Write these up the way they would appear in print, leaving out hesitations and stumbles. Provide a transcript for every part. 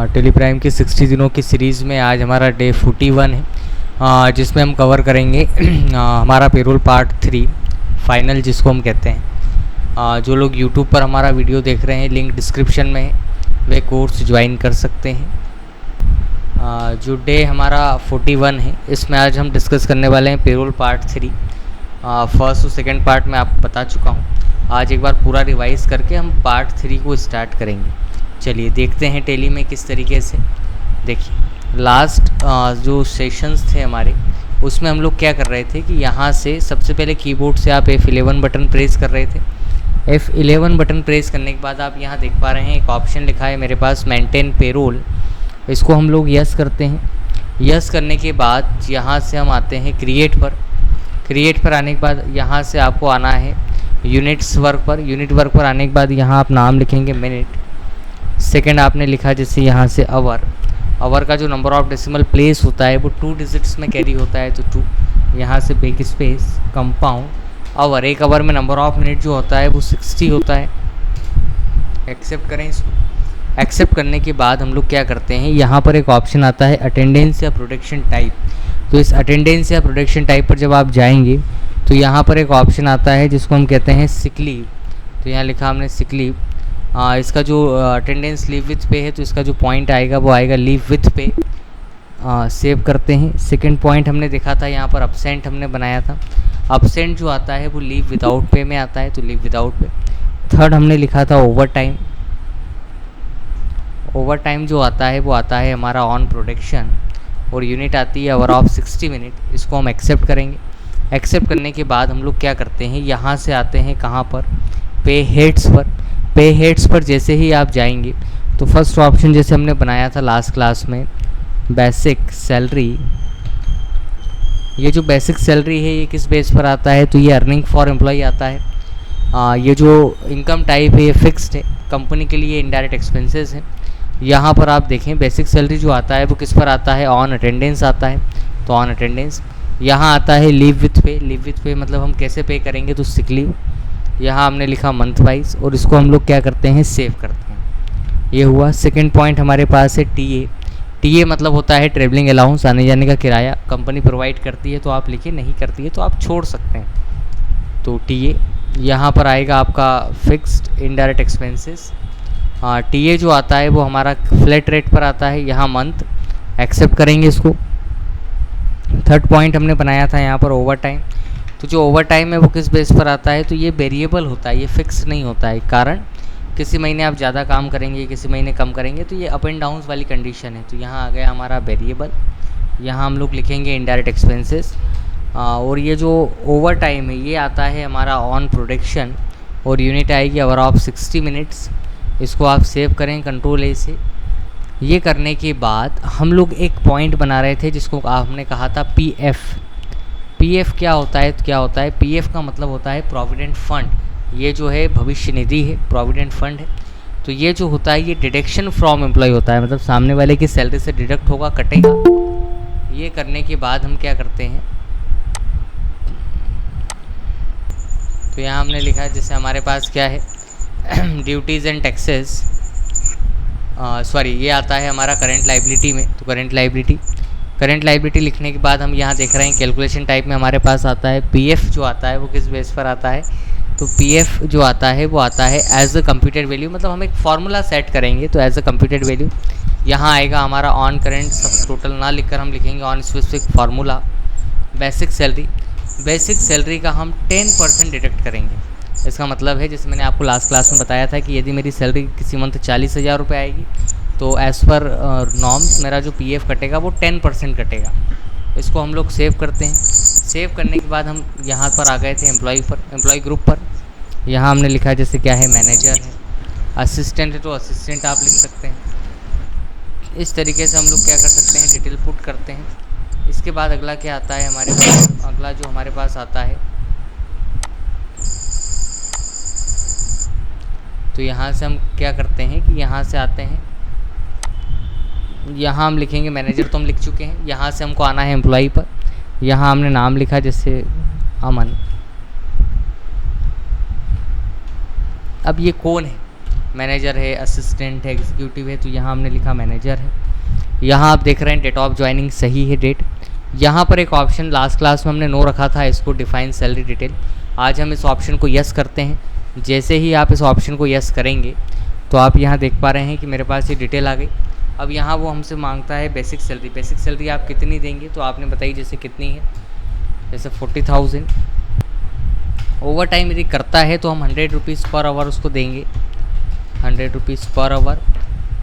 Teleprime की 60 दिनों की सीरीज़ में आज हमारा डे 41 है, जिसमें हम कवर करेंगे हमारा पेरोल पार्ट 3 फाइनल, जिसको हम कहते हैं। जो लोग यूट्यूब पर हमारा वीडियो देख रहे हैं, लिंक डिस्क्रिप्शन में है, वे कोर्स ज्वाइन कर सकते हैं। जो डे हमारा 41 है, इसमें आज हम डिस्कस करने वाले हैं पेरोल पार्ट 3। फर्स्ट और सेकेंड पार्ट में आपको बता चुका हूँ। आज एक बार पूरा रिवाइज करके हम पार्ट 3 को स्टार्ट करेंगे। चलिए देखते हैं टेली में किस तरीके से। देखिए लास्ट जो सेशंस थे हमारे, उसमें हम लोग क्या कर रहे थे कि यहाँ से सबसे पहले कीबोर्ड से आप F11 बटन प्रेस कर रहे थे। F11 बटन प्रेस करने के बाद आप यहाँ देख पा रहे हैं एक ऑप्शन लिखा है मेरे पास, मेंटेन पेरोल। इसको हम लोग यस करते हैं। यस करने के बाद यहाँ से हम आते हैं क्रिएट पर। क्रिएट पर आने के बाद यहाँ से आपको आना है यूनिट्स वर्क पर। यूनिट वर्क पर आने के बाद यहाँ आप नाम लिखेंगे मिनट। सेकंड आपने लिखा जैसे यहाँ से आवर। आवर का जो नंबर ऑफ डेसिमल प्लेस होता है वो 2 डिजिट्स में कैरी होता है, तो 2। यहाँ से बैक स्पेस कंपाउंड आवर। एक आवर में नंबर ऑफ मिनट जो होता है वो 60 होता है। एक्सेप्ट करें इसको। एक्सेप्ट करने के बाद हम लोग क्या करते हैं, यहाँ पर एक ऑप्शन आता है अटेंडेंस या प्रोडक्शन टाइप। तो इस अटेंडेंस या प्रोडक्शन टाइप पर जब आप जाएंगे तो यहाँ पर एक ऑप्शन आता है जिसको हम कहते हैं सिक लीव। तो यहाँ लिखा हमने सिक लीव। इसका जो अटेंडेंस लीव विथ पे है, तो इसका जो पॉइंट आएगा वो आएगा लीव विथ पे। सेव करते हैं। सेकंड पॉइंट हमने देखा था, यहाँ पर अपसेंट हमने बनाया था। अपसेंट जो आता है वो लीव विदाउट पे में आता है, तो लीव विदाउट पे। थर्ड हमने लिखा था ओवर टाइम। ओवर टाइम जो आता है वो आता है हमारा ऑन प्रोडक्शन, और यूनिट आती है आवर ऑफ 60 मिनट। इसको हम एक्सेप्ट करेंगे। एक्सेप्ट करने के बाद हम लोग क्या करते हैं, यहाँ से आते हैं कहाँ पर, पे हेड्स पर। पे हेड्स पर जैसे ही आप जाएंगे तो फर्स्ट ऑप्शन जैसे हमने बनाया था लास्ट क्लास में, बेसिक सैलरी। ये जो बेसिक सैलरी है ये किस बेस पर आता है, तो ये अर्निंग फॉर एम्प्लॉय आता है। ये जो इनकम टाइप है ये फिक्स्ड है, कंपनी के लिए इनडायरेक्ट एक्सपेंसेस हैं। यहाँ पर आप देखें बेसिक सैलरी जो आता है वो किस पर आता है, ऑन अटेंडेंस आता है, तो ऑन अटेंडेंस। यहाँ आता है लीव विथ पे। लीव विथ पे मतलब हम कैसे पे करेंगे, तो सिक लीव। यहाँ हमने लिखा मंथ वाइज, और इसको हम लोग क्या करते हैं, सेव करते हैं। ये हुआ। सेकंड पॉइंट हमारे पास है टीए। टीए मतलब होता है ट्रेवलिंग अलाउंस, आने जाने का किराया। कंपनी प्रोवाइड करती है तो आप लिखिए, नहीं करती है तो आप छोड़ सकते हैं। तो टीए यहाँ पर आएगा आपका फिक्स्ड इनडायरेक्ट एक्सपेंसेस। टीए जो आता है वो हमारा फ्लैट रेट पर आता है, यहाँ मंथ। एक्सेप्ट करेंगे इसको। थर्ड पॉइंट हमने बनाया था यहाँ पर ओवर टाइम। तो जो ओवर टाइम है वो किस बेस पर आता है, तो ये वेरिएबल होता है, ये फिक्स नहीं होता है। कारण किसी महीने आप ज़्यादा काम करेंगे, किसी महीने कम करेंगे, तो ये अप एंड डाउन्स वाली कंडीशन है। तो यहाँ आ गया हमारा वेरिएबल। यहाँ हम लोग लिखेंगे इनडायरेक्ट एक्सपेंसेस। और ये जो ओवर टाइम है ये आता है हमारा ऑन प्रोडक्शन, और यूनिट आएगी आवर ऑफ 60 मिनट्स। इसको आप सेव करें कंट्रोल ए से। ये करने के बाद हम लोग एक पॉइंट बना रहे थे जिसको हमने कहा था पीएफ। पीएफ क्या होता है, तो क्या होता है, पीएफ का मतलब होता है प्रोविडेंट फंड। ये जो है भविष्य निधि है, प्रोविडेंट फंड है। तो ये जो होता है ये डिडक्शन फ्रॉम एम्प्लॉय होता है, मतलब सामने वाले की सैलरी से डिडक्ट होगा, कटेगा। ये करने के बाद हम क्या करते हैं, तो यहाँ हमने लिखा है जैसे हमारे पास क्या है ड्यूटीज़ एंड टैक्सेस। सॉरी, ये आता है हमारा करंट लाइबिलिटी में। तो करंट लाइबिलिटी लिखने के बाद हम यहाँ देख रहे हैं कैलकुलेशन टाइप में हमारे पास आता है पीएफ। जो आता है वो किस बेस पर आता है, तो पीएफ जो आता है वो आता है एज अ कंप्यूटेड वैल्यू। मतलब हम एक फार्मूला सेट करेंगे, तो एज अ कंप्यूटेड वैल्यू यहाँ आएगा हमारा ऑन करंट सब टोटल ना लिखकर हम लिखेंगे on specific formula. Basic salary का हम 10% डिडक्ट करेंगे। इसका मतलब है जैसे मैंने आपको लास्ट क्लास में बताया था कि यदि मेरी सैलरी किसी मंथ 40,000 रुपये आएगी, तो एज़ पर नॉर्म्स मेरा जो पीएफ कटेगा वो 10% कटेगा। इसको हम लोग सेव करते हैं। सेव करने के बाद हम यहाँ पर आ गए थे एम्प्लॉय ग्रुप पर। यहाँ हमने लिखा जैसे क्या है, मैनेजर है, असिस्टेंट है तो असिस्टेंट आप लिख सकते हैं। इस तरीके से हम लोग क्या कर सकते हैं, डिटेल पुट करते हैं। इसके बाद अगला क्या आता है हमारे पास, अगला जो हमारे पास आता है, तो यहाँ से हम क्या करते हैं कि यहाँ से आते हैं, यहाँ हम लिखेंगे मैनेजर तो हम लिख चुके हैं। यहाँ से हमको आना है एम्प्लॉई पर। यहाँ हमने नाम लिखा जैसे अमन। अब ये कौन है, मैनेजर है, असिस्टेंट है, एग्जीक्यूटिव है, तो यहाँ हमने लिखा मैनेजर है। यहाँ आप देख रहे हैं डेट ऑफ ज्वाइनिंग सही है डेट। यहाँ पर एक ऑप्शन लास्ट क्लास में हमने नो रखा था, इसको डिफाइन सैलरी डिटेल। आज हम इस ऑप्शन को यस करते हैं। जैसे ही आप इस ऑप्शन को यस करेंगे तो आप यहाँ देख पा रहे हैं कि मेरे पास ये डिटेल आ गई। अब यहाँ वो हमसे मांगता है बेसिक सैलरी। बेसिक सैलरी आप कितनी देंगे, तो आपने बताई जैसे कितनी है, जैसे 40,000। ओवर टाइम यदि करता है तो हम 100 रुपीज़ पर आवर उसको देंगे, 100 rupees per hour.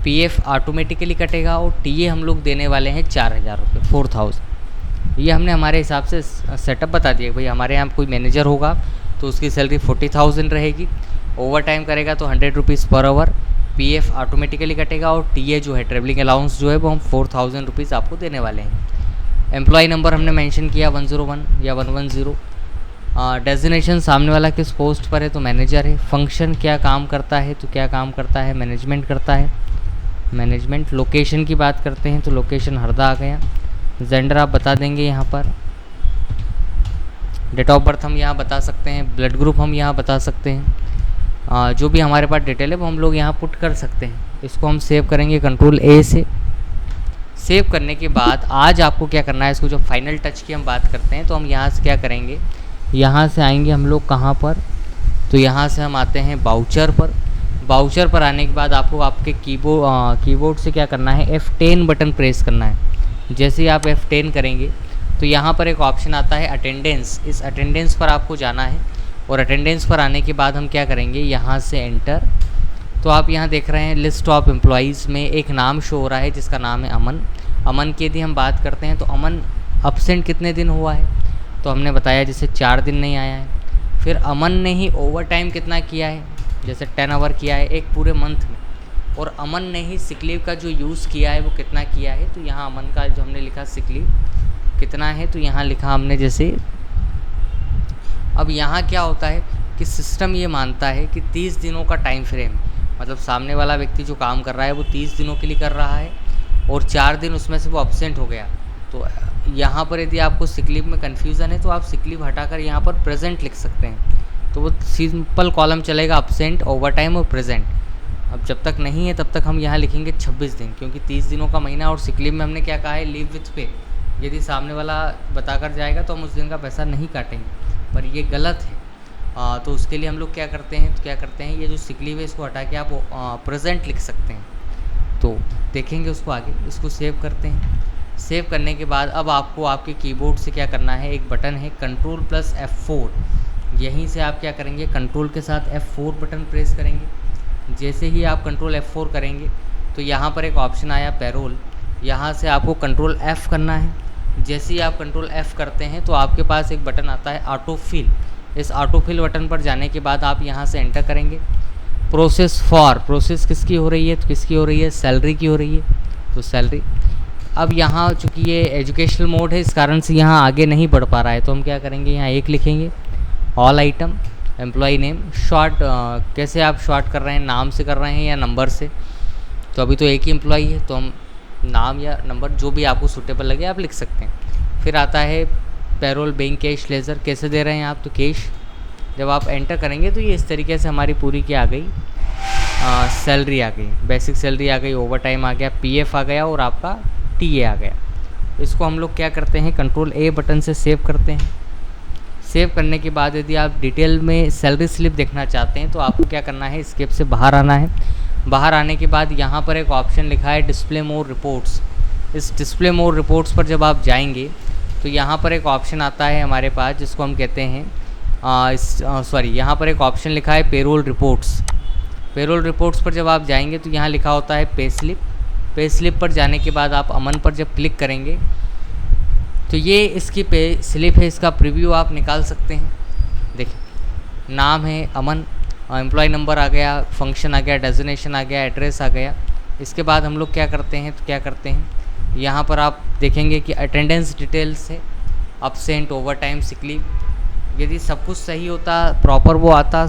PF automatically कटेगा और टीए हम लोग देने वाले हैं 4,000 रुपये, 4,000। ये हमने हमारे हिसाब से सेटअप बता दिया। भाई हमारे यहाँ कोई मैनेजर होगा तो उसकी सैलरी 40,000 रहेगी, ओवर टाइम करेगा तो 100 rupees per hour, PF automatically कटेगा और टीए जो है ट्रेवलिंग अलाउंस जो है वो हम 4,000 रुपीज़ आपको देने वाले हैं। एम्प्लॉय नंबर हमने मेंशन किया 101 या 110। डेजिग्नेशन सामने वाला किस पोस्ट पर है, तो मैनेजर है। फंक्शन क्या काम करता है, तो क्या काम करता है, मैनेजमेंट करता है, मैनेजमेंट। लोकेशन की बात करते हैं तो लोकेशन हरदा आ गया। जेंडर आप बता देंगे यहाँ पर। डेट ऑफ बर्थ हम यहाँ बता सकते हैं, ब्लड ग्रुप हम यहाँ बता सकते हैं। जो भी हमारे पास डिटेल है वो हम लोग यहाँ पुट कर सकते हैं। इसको हम सेव करेंगे कंट्रोल ए से। सेव करने के बाद आज आपको क्या करना है, इसको जब फाइनल टच की हम बात करते हैं तो हम यहाँ से क्या करेंगे, यहाँ से आएंगे हम लोग कहाँ पर, तो यहाँ से हम आते हैं बाउचर पर। बाउचर पर आने के बाद आपको आपके कीबोर्ड से क्या करना है, F10 बटन प्रेस करना है। जैसे ही आप F10 करेंगे तो यहाँ पर एक ऑप्शन आता है अटेंडेंस। इस अटेंडेंस पर आपको जाना है और अटेंडेंस पर आने के बाद हम क्या करेंगे, यहाँ से एंटर। तो आप यहाँ देख रहे हैं लिस्ट ऑफ एम्प्लॉयज़ में एक नाम शो हो रहा है जिसका नाम है अमन। अमन की यदि हम बात करते हैं तो अमन अब्सेंट कितने दिन हुआ है, तो हमने बताया जैसे 4 दिन नहीं आया है। फिर अमन ने ही ओवर टाइम कितना किया है, जैसे 10 आवर किया है एक पूरे मंथ में। और अमन ने ही सिक लीव का जो यूज़ किया है वो कितना किया है, तो यहाँ अमन का जो हमने लिखा सिक लीव कितना है, तो यहाँ लिखा हमने जैसे। अब यहाँ क्या होता है कि सिस्टम ये मानता है कि 30 दिनों का टाइम फ्रेम, मतलब सामने वाला व्यक्ति जो काम कर रहा है वो 30 दिनों के लिए कर रहा है और 4 दिन उसमें से वो अब्सेंट हो गया। तो यहाँ पर यदि आपको सिक लीव में कन्फ्यूज़न है तो आप सिक लीव हटाकर यहाँ पर प्रेजेंट लिख सकते हैं। तो वो सिंपल कॉलम चलेगा, अब्सेंट, ओवर टाइम और प्रेजेंट। अब जब तक नहीं है तब तक हम यहाँ लिखेंगे 26 दिन, क्योंकि 30 दिनों का महीना और सिक लीव में हमने क्या कहा है, लीव विथ पे। यदि सामने वाला बताकर जाएगा तो हम उस दिन का पैसा नहीं काटेंगे, पर ये गलत है। तो उसके लिए हम लोग क्या करते हैं, तो क्या करते हैं, ये जो सिक लीव है इसको हटा के आप प्रेजेंट लिख सकते हैं। तो देखेंगे उसको आगे। इसको सेव करते हैं। सेव करने के बाद अब आपको आपके कीबोर्ड से क्या करना है, एक बटन है Ctrl+F4। यहीं से आप क्या करेंगे, कंट्रोल के साथ F4 बटन प्रेस करेंगे। जैसे ही आप कंट्रोल F4 करेंगे तो यहाँ पर एक ऑप्शन आया पैरोल, यहाँ से आपको कंट्रोल F करना है। जैसे ही आप कंट्रोल F करते हैं तो आपके पास एक बटन आता है ऑटो फिल। इस ऑटो फिल बटन पर जाने के बाद आप यहाँ से एंटर करेंगे। प्रोसेस फॉर, प्रोसेस किसकी हो रही है, तो किसकी हो रही है, सैलरी की हो रही है, तो सैलरी। अब यहाँ चूँकि ये एजुकेशनल मोड है इस कारण से यहाँ आगे नहीं बढ़ पा रहा है, तो हम क्या करेंगे, यहाँ एक लिखेंगे, all item, employ name. Short कैसे आप शॉर्ट कर रहे हैं, नाम से कर रहे हैं या नंबर से, तो अभी तो एक ही एम्प्लॉय है तो हम नाम या नंबर जो भी आपको सूटेबल लगे आप लिख सकते हैं। फिर आता है पैरोल बैंक कैश लेज़र, कैसे दे रहे हैं आप, तो कैश। जब आप एंटर करेंगे तो ये इस तरीके से हमारी पूरी क्या आ गई, सैलरी आ गई, बेसिक सैलरी आ गई, ओवर टाइम आ गया, पीएफ आ गया और आपका टीए आ गया। इसको हम लोग क्या करते हैं, कंट्रोल ए बटन से सेव करते हैं। सेव करने के बाद यदि आप डिटेल में सैलरी स्लिप देखना चाहते हैं तो आपको क्या करना है, स्केप से बाहर आना है। बाहर आने के बाद यहाँ पर एक ऑप्शन लिखा है डिस्प्ले मोर रिपोर्ट्स। इस डिस्प्ले मोर रिपोर्ट्स पर जब आप जाएंगे तो यहाँ पर एक ऑप्शन आता है हमारे पास जिसको हम कहते हैं यहाँ पर एक ऑप्शन लिखा है पेरोल रिपोर्ट्स। पेरोल रिपोर्ट्स पर जब आप जाएंगे तो यहाँ लिखा होता है पे स्लिप। पे स्लिप पर जाने के बाद आप अमन पर जब क्लिक करेंगे तो ये इसकी पे स्लिप है, इसका प्रीव्यू आप निकाल सकते हैं। देखिए नाम है अमन, एम्प्लॉय नंबर आ गया, फंक्शन आ गया, डेजिग्नेशन आ गया, एड्रेस आ गया। इसके बाद हम लोग क्या करते हैं, तो क्या करते हैं यहाँ पर आप देखेंगे कि अटेंडेंस डिटेल्स है, absent, over time, sick leave. यदि सब कुछ सही होता, प्रॉपर वो आता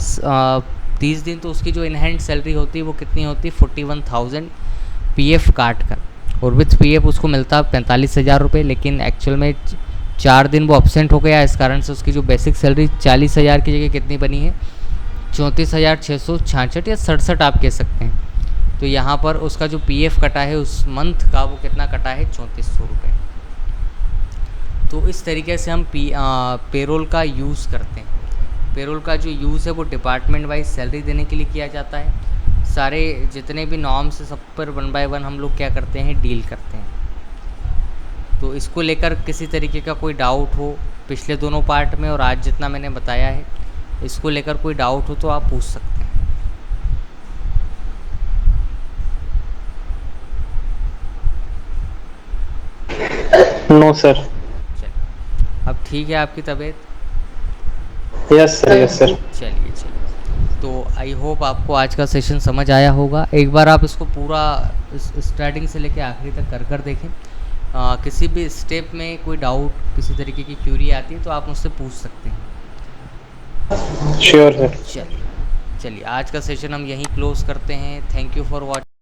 30 दिन, तो उसकी जो इनहैंड सैलरी होती है वो कितनी होती, 41,000 पीएफ काट कर, और विथ पीएफ उसको मिलता 45,000 रुपये। लेकिन एक्चुअल में 4 दिन वो अब्सेंट हो गया, इस कारण से उसकी जो बेसिक सैलरी 40,000 की जगह कितनी बनी है, 34,666 या 67 आप कह सकते हैं। तो यहाँ पर उसका जो पीएफ कटा है उस मंथ का, वो कितना कटा है, 3400 रुपये। तो इस तरीके से हम पेरोल का यूज़ करते हैं। पेरोल का जो यूज़ है वो डिपार्टमेंट वाइज सैलरी देने के लिए किया जाता है। सारे जितने भी नॉर्म्स है सब पर 1 बाय 1 हम लोग क्या करते हैं, डील करते हैं। तो इसको लेकर किसी तरीके का कोई डाउट हो पिछले दोनों पार्ट में और आज जितना मैंने बताया है, इसको लेकर कोई डाउट हो तो आप पूछ सकते हैं। No sir. चलिए, अब ठीक है आपकी तबीयत? Yes sir, yes sir. चलिए चलिए, तो आई होप आपको आज का सेशन समझ आया होगा। एक बार आप इसको पूरा स्टार्टिंग से लेके आखिरी तक कर देखें। किसी भी स्टेप में कोई डाउट, किसी तरीके की क्यूरी आती है तो आप मुझसे पूछ सकते हैं। Sure sir. चलिए चलिए, आज का सेशन हम यहीं क्लोज करते हैं। Thank you for watching.